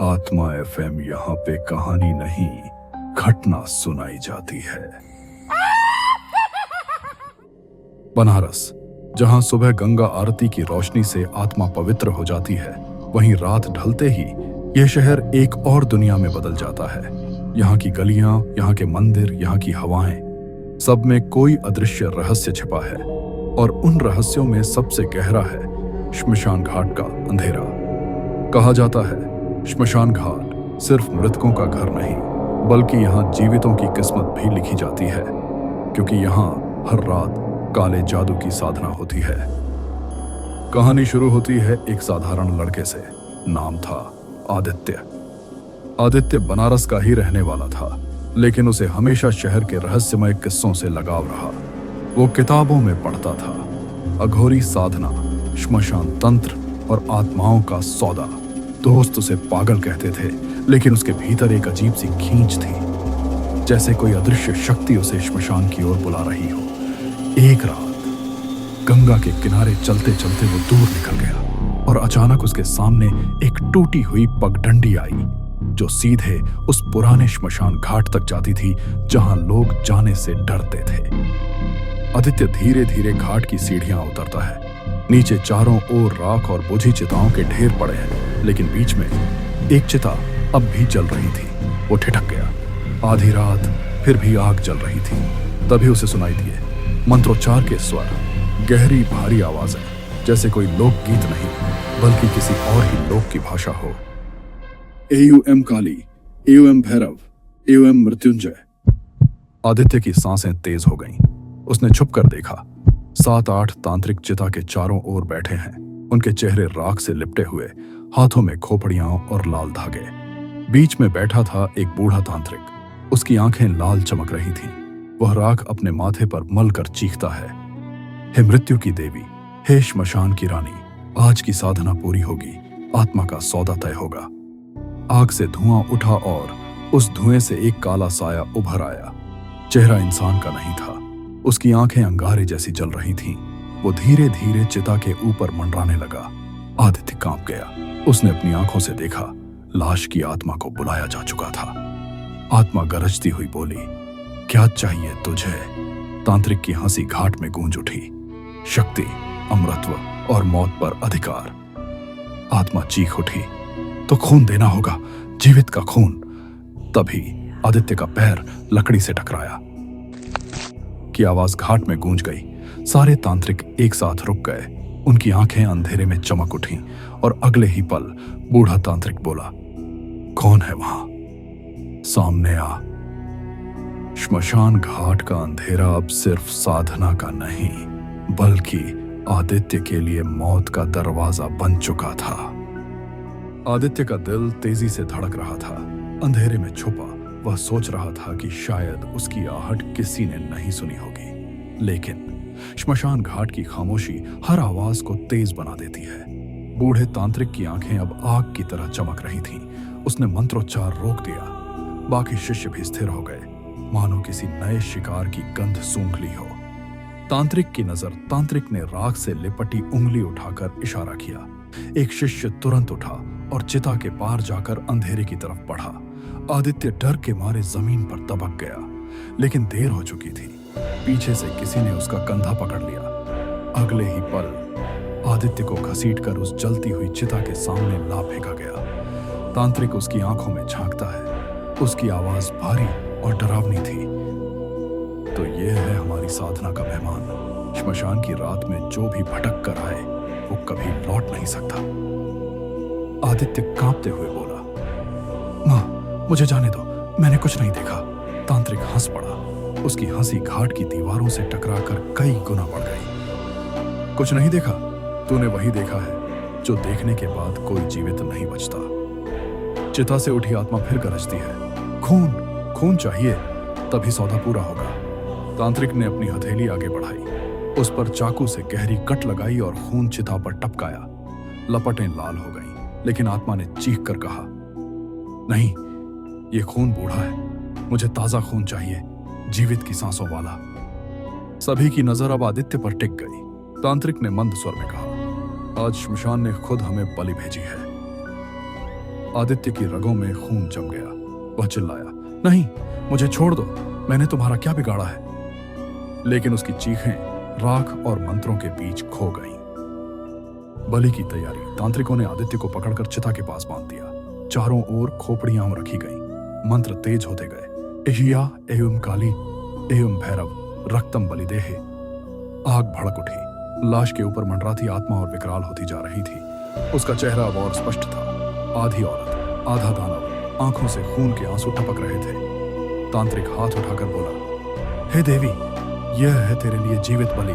आत्मा एफएम यहाँ पे कहानी नहीं, घटना सुनाई जाती है। बनारस, जहाँ सुबह गंगा आरती की रोशनी से आत्मा पवित्र हो जाती है, वहीं रात ढलते ही यह शहर एक और दुनिया में बदल जाता है। यहाँ की गलियां, यहाँ के मंदिर, यहाँ की हवाएं, सब में कोई अदृश्य रहस्य छिपा है। और उन रहस्यों में सबसे गहरा है श्मशान घाट का अंधेरा। कहा जाता है श्मशान घाट सिर्फ मृतकों का घर नहीं, बल्कि यहाँ जीवितों की किस्मत भी लिखी जाती है, क्योंकि यहाँ हर रात काले जादू की साधना होती है। कहानी शुरू होती है एक साधारण लड़के से। नाम था आदित्य। आदित्य बनारस का ही रहने वाला था, लेकिन उसे हमेशा शहर के रहस्यमय किस्सों से लगाव रहा। वो किताबों में पढ़ता था अघोरी साधना, श्मशान तंत्र और आत्माओं का सौदा। दोस्त उसे पागल कहते थे, लेकिन उसके भीतर एक अजीब सी खींच थी, जैसे कोई अदृश्य शक्ति उसे श्मशान की ओर बुला रही हो। एक रात गंगा के किनारे चलते चलते वो दूर निकल गया और अचानक उसके सामने एक टूटी हुई पगडंडी आई, जो सीधे उस पुराने श्मशान घाट तक जाती थी जहां लोग जाने से डरते थे। आदित्य धीरे धीरे घाट की सीढ़ियां उतरता है। नीचे चारों ओर राख और बुझी चिताओं के ढेर पड़े हैं, लेकिन बीच में एक चिता अब भी जल रही थी। वो ठिठक गया। आधी रात फिर भी आग जल रही थी। तभी उसे सुनाई दिए मंत्रोच्चार के स्वर, गहरी भारी आवाजें, जैसे कोई लोकगीत नहीं बल्कि किसी और ही लोक की भाषा हो। एयूएम काली, एयूएम भैरव, एयूएम मृत्युंजय। आदित्य की सांसें तेज हो गईं। उसने छुप कर देखा। 7-8 तांत्रिक चिता के चारों ओर बैठे हैं। उनके चेहरे राख से लिपटे हुए, हाथों में खोपड़ियां और लाल धागे। बीच में बैठा था एक बूढ़ा तांत्रिक। उसकी आंखें लाल चमक रही थीं। वह राख अपने माथे पर मल कर चीखता है, हे मृत्यु की देवी, हे श्मशान की रानी, आज की साधना पूरी होगी, आत्मा का सौदा तय होगा। आग से धुआं उठा और उस धुएं से एक काला साया उभर आया। चेहरा इंसान का नहीं था। उसकी आंखें अंगारे जैसी जल रही थीं। वो धीरे धीरे चिता के ऊपर मंडराने लगा। आदित्य कांप गया। उसने अपनी आंखों से देखा, लाश की आत्मा को बुलाया जा चुका था। आत्मा गरजती हुई बोली, क्या चाहिए तुझे? तांत्रिक की हंसी घाट में गूंज उठी। शक्ति, अमरत्व और मौत पर अधिकार। आत्मा चीख उठी, तो खून देना होगा, जीवित का खून। तभी आदित्य का पैर लकड़ी से टकराया की आवाज घाट में गूंज गई। सारे तांत्रिक एक साथ रुक गए। उनकी आंखें अंधेरे में चमक उठीं और अगले ही पल बूढ़ा तांत्रिक बोला, कौन है वहां? सामने आ। श्मशान घाट का अंधेरा अब सिर्फ साधना का नहीं, बल्कि आदित्य के लिए मौत का दरवाजा बन चुका था। आदित्य का दिल तेजी से धड़क रहा था। अंधेरे में छुपा वह सोच रहा था कि शायद उसकी आहट किसी ने नहीं सुनी होगी, लेकिन श्मशान घाट की खामोशी हर आवाज को तेज बना देती है। बूढ़े तांत्रिक की आंखें अब आग की तरह चमक रही थीं। उसने मंत्रोच्चार रोक दिया। बाकी शिष्य भी स्थिर हो गए, मानो किसी नए शिकार की गंध सूंघ ली हो। तांत्रिक की नजर, तांत्रिक ने राख से लिपटी उंगली उठाकर इशारा किया। एक शिष्य तुरंत उठा और चिता के पार जाकर अंधेरे की तरफ बढ़ा। आदित्य डर के मारे जमीन पर दबक गया, लेकिन देर हो चुकी थी। पीछे से किसी ने उसका कंधा पकड़ लिया। अगले ही पल आदित्य को घसीटकर उस जलती हुई चिता के सामने ला फेंका गया। तांत्रिक उसकी आंखों में झांकता है। उसकी आवाज भारी और डरावनी थी, तो यह है हमारी साधना का मेहमान। श्मशान की रात में जो भी भटक कर आए, वो कभी लौट नहीं सकता। आदित्य कांपते हुए बोला, मां, मुझे जाने दो, मैंने कुछ नहीं देखा। तांत्रिक हंस पड़ा। उसकी हंसी घाट की दीवारों से टकराकर कई गुना बढ़ गई। कुछ नहीं देखा? तूने वही देखा है जो देखने के बाद कोई जीवित नहीं बचता। चिता से उठी आत्मा फिर गरजती है, खून, खून चाहिए, तभी सौदा पूरा होगा। तांत्रिक ने अपनी हथेली आगे बढ़ाई, उस पर चाकू से गहरी कट लगाई और खून चिता पर टपकाया। लपटें लाल हो गईं, लेकिन आत्मा ने चीख कर कहा, नहीं, ये खून बूढ़ा है, मुझे ताजा खून चाहिए, जीवित की सांसों वाला। सभी की नजर अब आदित्य पर टिक गई। तांत्रिक ने मंद स्वर में कहा, आज श्मशान ने खुद हमें बलि भेजी है। आदित्य की रगों में खून जम गया। वह चिल्लाया, नहीं, मुझे छोड़ दो, मैंने तुम्हारा क्या बिगाड़ा है? लेकिन उसकी चीखें राख और मंत्रों के बीच खो गईं। बलि की तैयारी। तांत्रिकों ने आदित्य को पकड़कर चिता के पास बांध दिया। चारों ओर खोपड़ियां रखी गईं। मंत्र तेज होते गए। इहिया एवं काली एवं भैरव रक्तम बलिदेहे। आग भड़क उठी। लाश के ऊपर मंडराती आत्मा और विकराल होती जा रही थी। उसका चेहरा अब और स्पष्ट था। आधी औरत, आधा दानव, आंखों से खून के आंसू टपक रहे थे। तांत्रिक हाथ उठाकर बोला, हे देवी, यह है तेरे लिए जीवित बलि।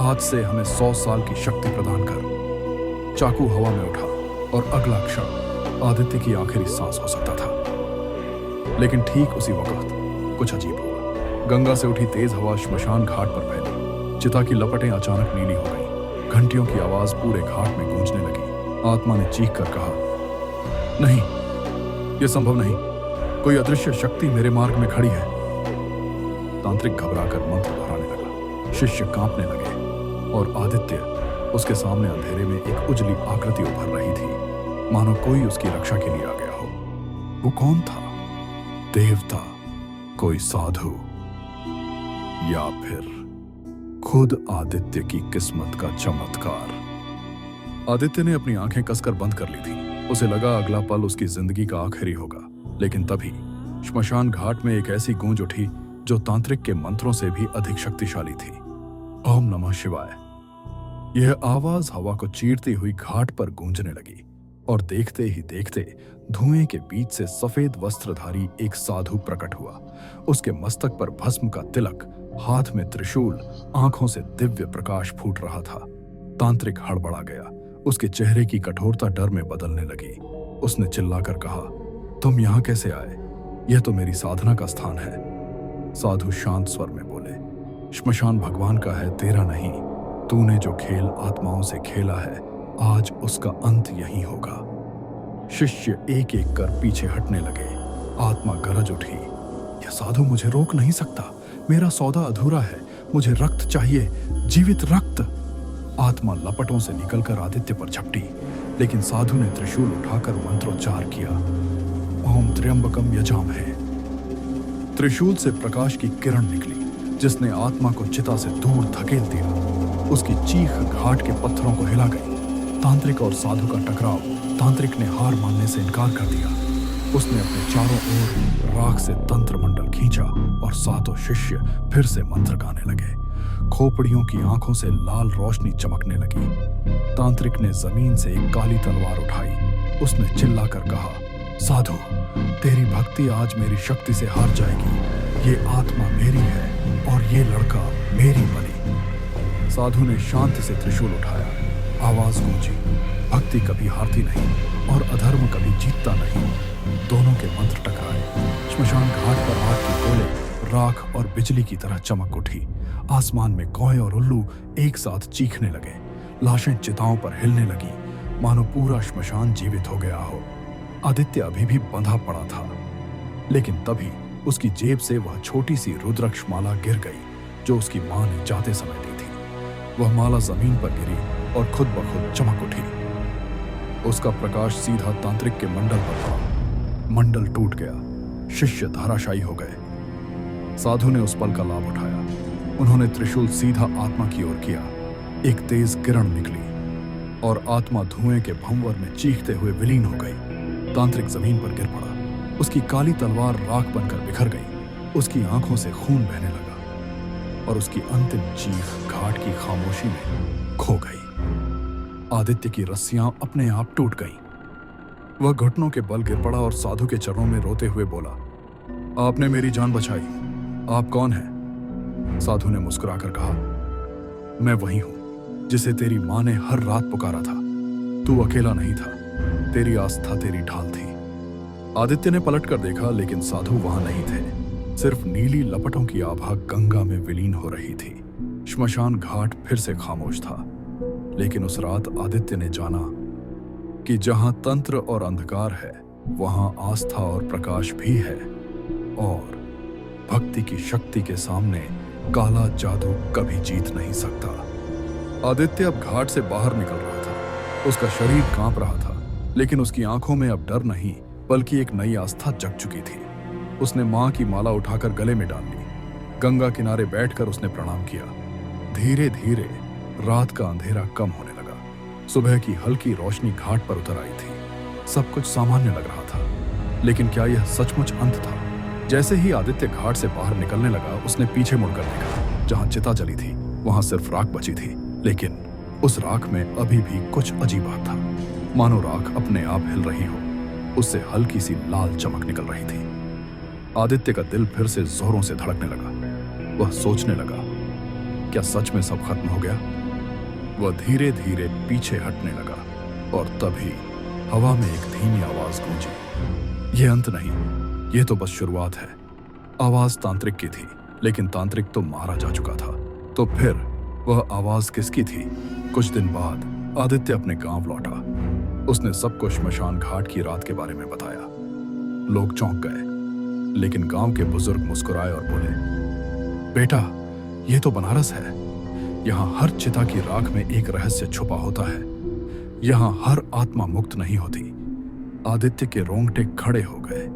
आज से हमें 100 साल की शक्ति प्रदान कर। चाकू हवा में उठा और अगला क्षण आदित्य की आखिरी सांस हो सकता था। लेकिन ठीक उसी वक्त कुछ अजीब हुआ। गंगा से उठी तेज हवा श्मशान घाट पर फैली। चिता की लपटें अचानक नीली हो गईं। घंटियों की आवाज पूरे घाट में गूंजने लगी। आत्मा ने चीख कर कहा, नहीं, यह संभव नहीं, कोई अदृश्य शक्ति मेरे मार्ग में खड़ी है। तांत्रिक घबराकर मंत्र दोहराने लगा। शिष्य कांपने लगे और आदित्य, उसके सामने अंधेरे में एक उजली आकृति उभर रही थी, मानो कोई उसकी रक्षा के लिए आ गया हो। वो कौन था? देवता, कोई साधु, या फिर खुद आदित्य की किस्मत का चमत्कार। आदित्य ने अपनी आंखें कसकर बंद कर ली थी। उसे लगा अगला पल उसकी जिंदगी का आखिरी होगा। लेकिन तभी श्मशान घाट में एक ऐसी गूंज उठी जो तांत्रिक के मंत्रों से भी अधिक शक्तिशाली थी। ओम नमः शिवाय। यह आवाज हवा को चीरती हुई घाट पर गूंजने लगी और देखते ही देखते धुएं के बीच से सफेद वस्त्रधारी एक साधु प्रकट हुआ। उसके मस्तक पर भस्म का तिलक, हाथ में त्रिशूल, आंखों से दिव्य प्रकाश फूट रहा था। तांत्रिक हड़बड़ा गया। उसके चेहरे की कठोरता डर में बदलने लगी। उसने चिल्लाकर कहा, तुम यहां कैसे आए? यह तो मेरी साधना का स्थान है। साधु शांत स्वर में बोले, श्मशान भगवान का है, तेरा नहीं। तूने जो खेल आत्माओं से खेला है, आज उसका अंत यही होगा। शिष्य एक एक कर पीछे हटने लगे। आत्मा गरज उठी, यह साधु मुझे रोक नहीं सकता। मेरा सौदा अधूरा है। मुझे रक्त चाहिए, जीवित रक्त। आत्मा लपटों से निकलकर आदित्य पर झपटी, लेकिन साधु ने त्रिशूल उठाकर मंत्रोच्चार किया, ओम त्र्यंबकम यजामहे। त्रिशूल से प्रकाश की किरण निकली, जिसने आत्मा को चिता से दूर धकेल दिया। उसकी चीख घाट के पत्थरों को हिला गई। तांत्रिक और साधु का टकराव। तांत्रिक ने हार मानने से इनकार कर दिया। उसने अपने चारों ओर राख से तंत्र मंडल खींचा और सातों शिष्य फिर से मंत्र गाने लगे। खोपड़ियों की आंखों से लाल रोशनी चमकने लगी। तांत्रिक ने जमीन से एक काली तलवार उठाई। उसने चिल्लाकर कहा, साधु, तेरी भक्ति आज मेरी शक्ति से हार जाएगी। ये आत्मा मेरी है और ये लड़का मेरी बलि। साधु ने शांति से त्रिशूल उठाया। आवाज गूंजी, भक्ति कभी हारती नहीं और अधर्म कभी जीतता नहीं। दोनों के मंत्र टकराए। श्मशान घाट पर आग के गोले, राख और बिजली की तरह चमक उठी। आसमान में कौए और उल्लू एक साथ चीखने लगे। लाशें चिताओं पर हिलने लगी, मानो पूरा श्मशान जीवित हो गया हो। आदित्य अभी भी बंधा पड़ा था, लेकिन तभी उसकी जेब से वह छोटी सी रुद्राक्ष माला गिर गई, जो उसकी मां ने जाते समय दी थी। वह माला जमीन पर गिरी और खुद ब खुद चमक उठी। उसका प्रकाश सीधा तांत्रिक के मंडल पर पड़ा। मंडल टूट गया। शिष्य धराशायी हो गए। साधु ने उस पल का लाभ उठाया। उन्होंने त्रिशूल सीधा आत्मा की ओर किया। एक तेज किरण निकली और आत्मा धुएं के भंवर में चीखते हुए विलीन हो गई। तांत्रिक जमीन पर गिर पड़ा। उसकी काली तलवार राख बनकर बिखर गई। उसकी आंखों से खून बहने लगा और उसकी अंतिम चीख घाट की खामोशी में खो गई। आदित्य की रस्सियां अपने आप टूट गईं। वह घुटनों के बल गिर पड़ा और साधु के चरणों में रोते हुए बोला, आपने मेरी जान बचाई। आप कौन हैं? साधु ने मुस्कुराकर कहा, मैं वही हूं जिसे तेरी मां ने हर रात पुकारा था। तू अकेला नहीं था, तेरी आस्था तेरी ढाल थी। आदित्य ने पलट कर देखा, लेकिन साधु वहां नहीं थे। सिर्फ नीली लपटों की आभा गंगा में विलीन हो रही थी। श्मशान घाट फिर से खामोश था। लेकिन उस रात आदित्य ने जाना कि जहां तंत्र और अंधकार है, वहां आस्था और प्रकाश भी है, और भक्ति की शक्ति के सामने काला जादू कभी जीत नहीं सकता। आदित्य अब घाट से बाहर निकल रहा था। उसका शरीर कांप रहा था, लेकिन उसकी आंखों में अब डर नहीं बल्कि एक नई आस्था जग चुकी थी। उसने मां की माला उठाकर गले में डाल ली। गंगा किनारे बैठकर उसने प्रणाम किया। धीरे धीरे रात का अंधेरा कम होने लगा। सुबह की हल्की रोशनी घाट पर उतर आई थी। सब कुछ सामान्य लग रहा था, लेकिन क्या यह सचमुच अंत था? जैसे ही आदित्य घाट से बाहर निकलने लगा, उसने पीछे मुड़कर देखा। जहां चिता जली थी वहां सिर्फ राख बची थी, लेकिन उस राख में अभी भी कुछ अजीब बात था। मानो राख अपने आप हिल रही हो। उससे हल्की सी लाल चमक निकल रही थी। आदित्य का दिल फिर से जोरों से धड़कने लगा। वह सोचने लगा, क्या सच में सब खत्म हो गया? वह धीरे धीरे पीछे हटने लगा और तभी हवा में एक धीमी आवाज गूंजी। यह अंत नहीं, यह तो बस शुरुआत है। आवाज तांत्रिक की थी, लेकिन तांत्रिक तो मारा जा चुका था। तो फिर वह आवाज किसकी थी? कुछ दिन बाद आदित्य अपने गांव लौटा। उसने सबको श्मशान घाट की रात के बारे में बताया। लोग चौंक गए, लेकिन गांव के बुजुर्ग मुस्कुराए और बोले, बेटा, यह तो बनारस है। यहां हर चिता की राख में एक रहस्य छुपा होता है। यहां हर आत्मा मुक्त नहीं होती। आदित्य के रोंगटे खड़े हो गए।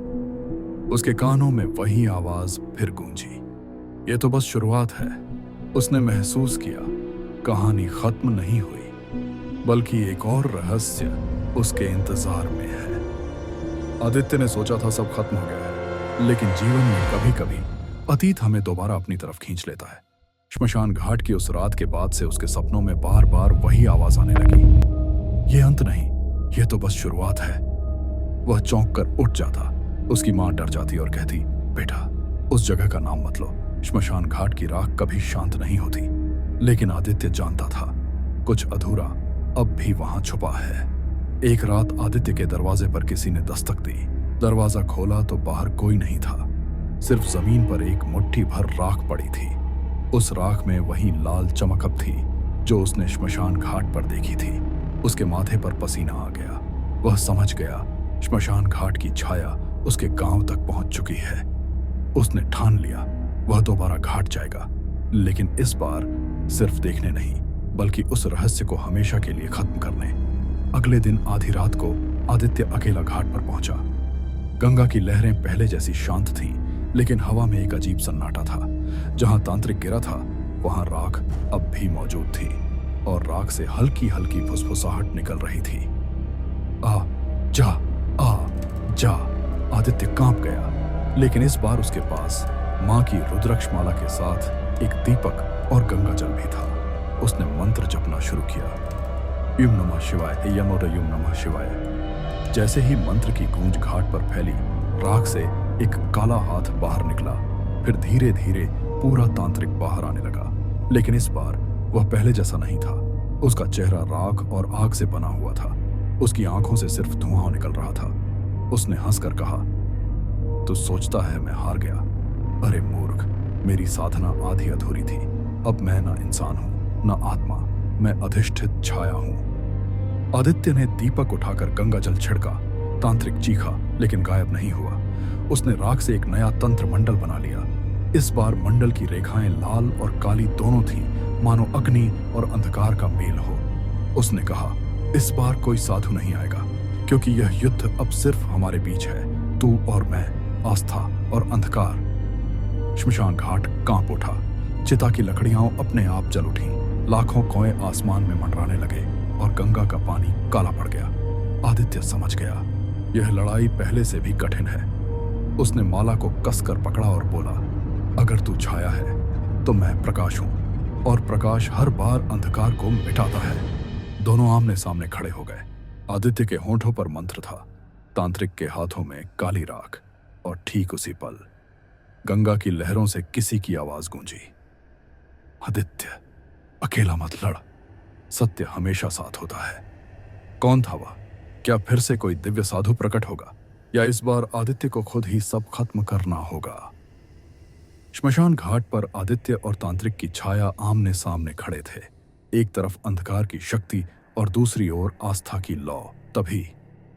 उसके कानों में वही आवाज फिर गूंजी। यह तो बस शुरुआत है। उसने महसूस किया, कहानी खत्म नहीं हुई, बल्कि एक और रहस्य उसके इंतजार में है। आदित्य ने सोचा था सब खत्म हो गया है, लेकिन जीवन में कभी कभी अतीत हमें दोबारा अपनी तरफ खींच लेता है। श्मशान घाट की उस रात के बाद से उसके सपनों में बार बार वही आवाज आने लगी। यह अंत नहीं, यह तो बस शुरुआत है। वह चौंक कर उठ जाता। उसकी मां डर जाती और कहती, बेटा, उस जगह का नाम मत लो। श्मशान घाट की राख कभी शांत नहीं होती। लेकिन आदित्य जानता था, कुछ अधूरा अब भी वहां छुपा है। एक रात आदित्य के दरवाजे पर किसी ने दस्तक दी। दरवाजा खोला तो बाहर कोई नहीं था। सिर्फ जमीन पर एक मुट्ठी भर राख पड़ी थी। उस राख में वही लाल चमक अब थी जो उसने श्मशान घाट पर देखी थी। उसके माथे पर पसीना आ गया। वह समझ गया, श्मशान घाट की छाया उसके गांव तक पहुंच चुकी है। उसने ठान लिया, वह दोबारा घाट जाएगा, लेकिन इस बार सिर्फ देखने नहीं, बल्कि उस रहस्य को हमेशा के लिए खत्म करने। अगले दिन आधी रात को आदित्य अकेला घाट पर पहुंचा। गंगा की लहरें पहले जैसी शांत थीं, लेकिन हवा में एक अजीब सन्नाटा था। जहां तांत्रिक गिरा था वहां राख अब भी मौजूद थी और राख से हल्की हल्की फुसफुसाहट निकल रही थी। आ जा। आदित्य कांप गया, लेकिन इस बार उसके पास मां की रुद्राक्षमाला के साथ एक दीपक और गंगा जल भी था। उसने मंत्र जपना शुरू किया, युम नमः शिवाय, यमोरयुम नमः शिवाय। जैसे ही मंत्र की गूंज घाट पर फैली, राख से एक काला हाथ बाहर निकला। फिर धीरे धीरे पूरा तांत्रिक बाहर आने लगा, लेकिन इस बार वह पहले जैसा नहीं था। उसका चेहरा राख और आग से बना हुआ था। उसकी आंखों से सिर्फ धुआं निकल रहा था। उसने हंसकर कहा, तू सोचता है मैं हार गया? अरे मूर्ख, मेरी साधना आधी अधूरी थी। अब मैं ना इंसान हूं, ना आत्मा, मैं अधिष्ठित छाया हूं। आदित्य ने दीपक उठाकर गंगा जल छिड़का। तांत्रिक चीखा, लेकिन गायब नहीं हुआ। उसने राख से एक नया तंत्र मंडल बना लिया। इस बार मंडल की रेखाएं लाल और काली दोनों थीं, मानो अग्नि और अंधकार का मेल हो। उसने कहा, इस बार कोई साधु नहीं आएगा, क्योंकि यह युद्ध अब सिर्फ हमारे बीच है, तू और मैं, आस्था और अंधकार। श्मशान घाट कांप उठा। चिता की लकड़ियां अपने आप जल उठी। लाखों कोए आसमान में मंडराने लगे और गंगा का पानी काला पड़ गया। आदित्य समझ गया, यह लड़ाई पहले से भी कठिन है। उसने माला को कसकर पकड़ा और बोला, अगर तू छाया है तो मैं प्रकाश हूं, और प्रकाश हर बार अंधकार को मिटाता है। दोनों आमने सामने खड़े हो गए। आदित्य के होंठों पर मंत्र था, तांत्रिक के हाथों में काली राख, और ठीक उसी पल गंगा की लहरों से किसी की आवाज गूंजी, आदित्य, अकेला मत लड़, सत्य हमेशा साथ होता है। कौन था वह? क्या फिर से कोई दिव्य साधु प्रकट होगा, या इस बार आदित्य को खुद ही सब खत्म करना होगा? श्मशान घाट पर आदित्य और तांत्रिक की छाया आमने सामने खड़े थे। एक तरफ अंधकार की शक्ति और दूसरी ओर आस्था की लौ। तभी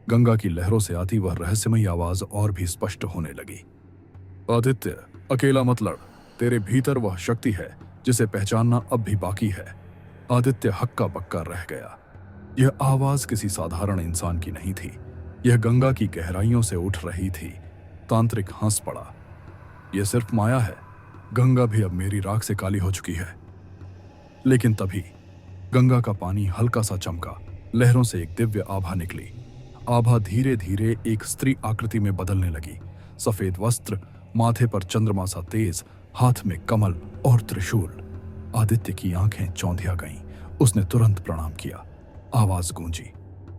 गंगा की लहरों से आती वह रहस्यमयी आवाज और भी स्पष्ट होने लगी, आदित्य, अकेला मत लड़, तेरे भीतर वह शक्ति है जिसे पहचानना अब भी बाकी है। आदित्य हक्का बक्का रह गया। यह आवाज किसी साधारण इंसान की नहीं थी, यह गंगा की गहराइयों से उठ रही थी। तांत्रिक हंस पड़ा। यह सिर्फ माया है, गंगा भी अब मेरी राख से काली हो चुकी है। लेकिन तभी गंगा का पानी हल्का सा चमका, लहरों से एक दिव्य आभा निकली। आभा धीरे धीरे एक स्त्री आकृति में बदलने लगी। सफेद वस्त्र, माथे पर चंद्रमा सा तेज, हाथ में कमल और त्रिशूल। आदित्य की आंखें चौंधिया गईं। उसने तुरंत प्रणाम किया। आवाज गूंजी,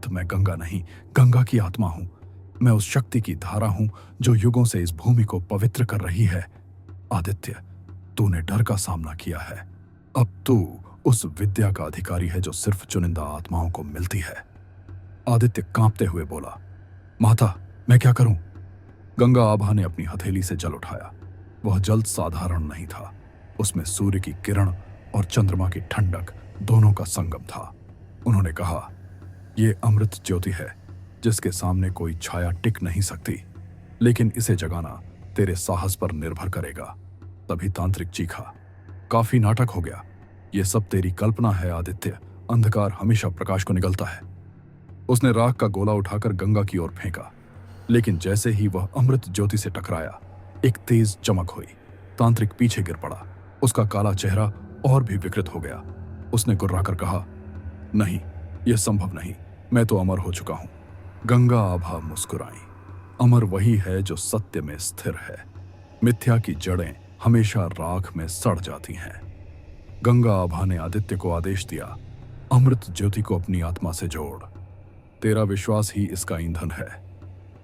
तो मैं गंगा नहीं, गंगा की आत्मा हूं। मैं उस शक्ति की धारा हूं जो युगों से इस भूमि को पवित्र कर रही है। आदित्य, तूने डर का सामना किया है, अब तू उस विद्या का अधिकारी है जो सिर्फ चुनिंदा आत्माओं को मिलती है। आदित्य कांपते हुए बोला, माता, मैं क्या करूं? गंगा आभा ने अपनी हथेली से जल उठाया। वह जल साधारण नहीं था, उसमें सूर्य की किरण और चंद्रमा की ठंडक दोनों का संगम था। उन्होंने कहा, यह अमृत ज्योति है जिसके सामने कोई छाया टिक नहीं सकती, लेकिन इसे जगाना तेरे साहस पर निर्भर करेगा। तभी तांत्रिक चीखा, काफी नाटक हो गया, यह सब तेरी कल्पना है आदित्य, अंधकार हमेशा प्रकाश को निगलता है। उसने राख का गोला उठाकर गंगा की ओर फेंका, लेकिन जैसे ही वह अमृत ज्योति से टकराया, एक तेज चमक हुई। तांत्रिक पीछे गिर पड़ा। उसका काला चेहरा और भी विकृत हो गया। उसने गुर्राकर कहा, नहीं, यह संभव नहीं, मैं तो अमर हो चुका हूं। गंगा आभा मुस्कुराई। अमर वही है जो सत्य में स्थिर है। मिथ्या की जड़ें हमेशा राख में सड़ जाती हैं। गंगा आभा ने आदित्य को आदेश दिया, अमृत ज्योति को अपनी आत्मा से जोड़। तेरा विश्वास ही इसका ईंधन है।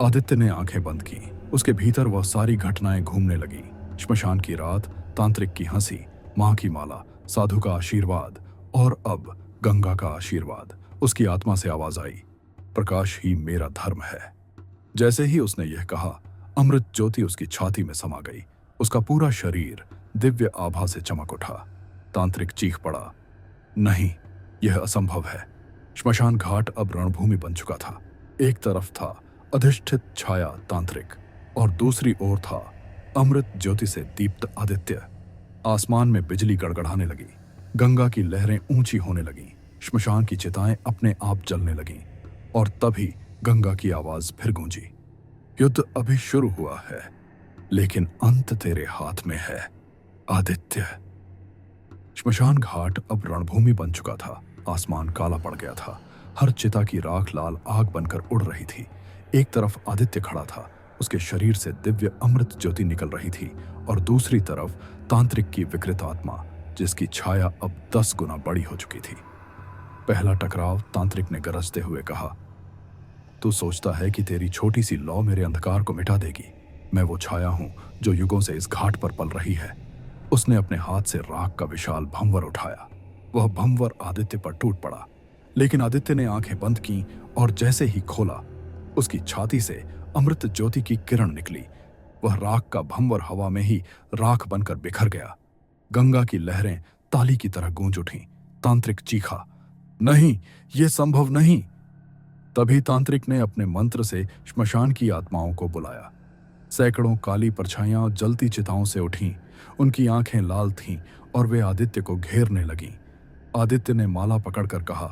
आदित्य ने आंखें बंद की। उसके भीतर वह सारी घटनाएं घूमने लगी। श्मशान की रात, तांत्रिक की हंसी, मां की माला, साधु का आशीर्वाद और अब गंगा का आशीर्वाद। उसकी आत्मा से आवाज आई, प्रकाश ही मेरा धर्म है। जैसे ही उसने यह कहा, अमृत ज्योति उसकी छाती में समा गई। उसका पूरा शरीर दिव्य आभा से चमक उठा। तांत्रिक चीख पड़ा, नहीं, यह असंभव है। श्मशान घाट अब रणभूमि बन चुका था। एक तरफ था अधिष्ठित छाया तांत्रिक और दूसरी ओर था अमृत ज्योति से दीप्त आदित्य। आसमान में बिजली गड़गड़ाने लगी। गंगा की लहरें ऊंची होने लगीं। श्मशान की चिताएं अपने आप जलने लगीं। और तभी गंगा की आवाज फिर गूंजी, युद्ध अभी शुरू हुआ है, लेकिन अंत तेरे हाथ में है आदित्य। श्मशान घाट अब रणभूमि बन चुका था। आसमान काला पड़ गया था। हर चिता की राख लाल आग बनकर उड़ रही थी। एक तरफ आदित्य खड़ा था, उसके शरीर से दिव्य अमृत ज्योति निकल रही थी, और दूसरी तरफ तांत्रिक की विकृत आत्मा, जिसकी छाया अब 10 गुना बड़ी हो चुकी थी। पहला टकराव, तांत्रिक ने गरजते हुए कहा, तू सोचता है कि तेरी छोटी सी लौ मेरे अंधकार को मिटा देगी? मैं वो छाया हूं जो युगों से इस घाट पर पल रही है। उसने अपने हाथ से राख का विशाल भंवर उठाया। वह भंवर आदित्य पर टूट पड़ा, लेकिन आदित्य ने आंखें बंद की और जैसे ही खोला, उसकी छाती से अमृत ज्योति की किरण निकली। वह राख का भंवर हवा में ही राख बनकर बिखर गया। गंगा की लहरें ताली की तरह गूंज उठीं। तांत्रिक चीखा, नहीं, यह संभव नहीं। तभी तांत्रिक ने अपने मंत्र से श्मशान की आत्माओं को बुलाया। सैकड़ों काली परछाइयां जलती चिताओं से उठीं। उनकी आंखें लाल थीं और वे आदित्य को घेरने लगीं। आदित्य ने माला पकड़कर कहा,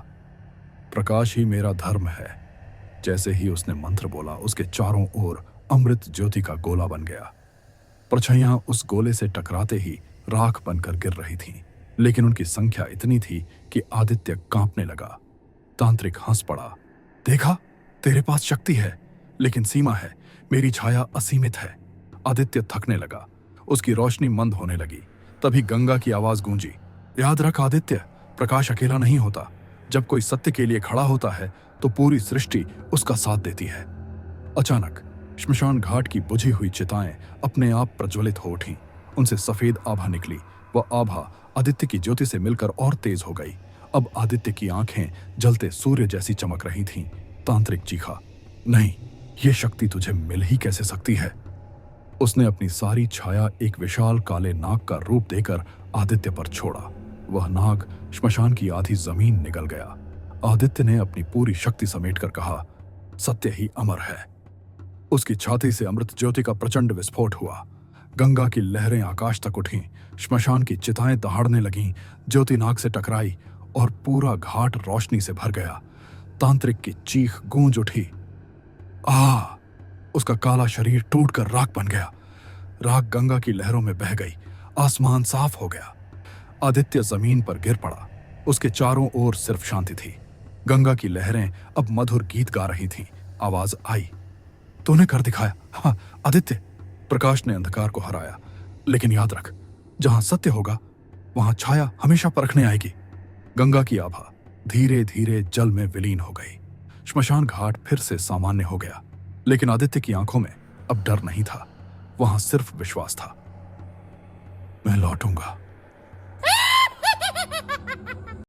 प्रकाश ही मेरा धर्म है। जैसे ही उसने मंत्र बोला, उसके चारों ओर अमृत ज्योति का गोला बन गया। परछाइयां उस गोले से टकराते ही राख बनकर गिर रही थीं, लेकिन उनकी संख्या इतनी थी कि आदित्य कांपने लगा। तांत्रिक हंस पड़ा, देखा, तेरे पास शक्ति है, लेकिन सीमा है। मेरी छाया असीमित है। आदित्य थकने लगा। उसकी रोशनी मंद होने लगी। तभी गंगा की आवाज गूंजी, याद रख आदित्य, प्रकाश अकेला नहीं होता। जब कोई सत्य के लिए खड़ा होता है तो पूरी सृष्टि उसका साथ देती है। अचानक श्मशान घाट की बुझी हुई चिताएं अपने आप प्रज्वलित हो उठीं। उनसे सफेद आभा निकली। वह आभा आदित्य की ज्योति से मिलकर और तेज हो गई। अब आदित्य की आंखें जलते सूर्य जैसी चमक रही थीं। तांत्रिक चीखा, नहीं, यह शक्ति तुझे मिल ही कैसे सकती है? उसने अपनी सारी छाया एक विशाल काले नाग का रूप देकर आदित्य पर छोड़ा। वह नाग श्मशान की आधी जमीन निगल गया। आदित्य ने अपनी पूरी शक्ति समेटकर कहा, सत्य ही अमर है। उसकी छाती से अमृत ज्योति का प्रचंड विस्फोट हुआ। गंगा की लहरें आकाश तक उठीं। श्मशान की चिताएं दहाड़ने लगीं। ज्योति नाग से टकराई और पूरा घाट रोशनी से भर गया। तांत्रिक की चीख गूंज उठी। आ! उसका काला शरीर टूटकर राख बन गया। राख गंगा की लहरों में बह गई। आसमान साफ हो गया। आदित्य जमीन पर गिर पड़ा। उसके चारों ओर सिर्फ शांति थी। गंगा की लहरें अब मधुर गीत गा रही थीं। आवाज आई, तूने कर दिखाया। हाँ आदित्य। प्रकाश ने अंधकार को हराया। लेकिन याद रख, जहां सत्य होगा वहां छाया हमेशा परखने आएगी। गंगा की आभा धीरे धीरे जल में विलीन हो गई। श्मशान घाट फिर से सामान्य हो गया। लेकिन आदित्य की आंखों में अब डर नहीं था, वहां सिर्फ विश्वास था। मैं लौटूंगा,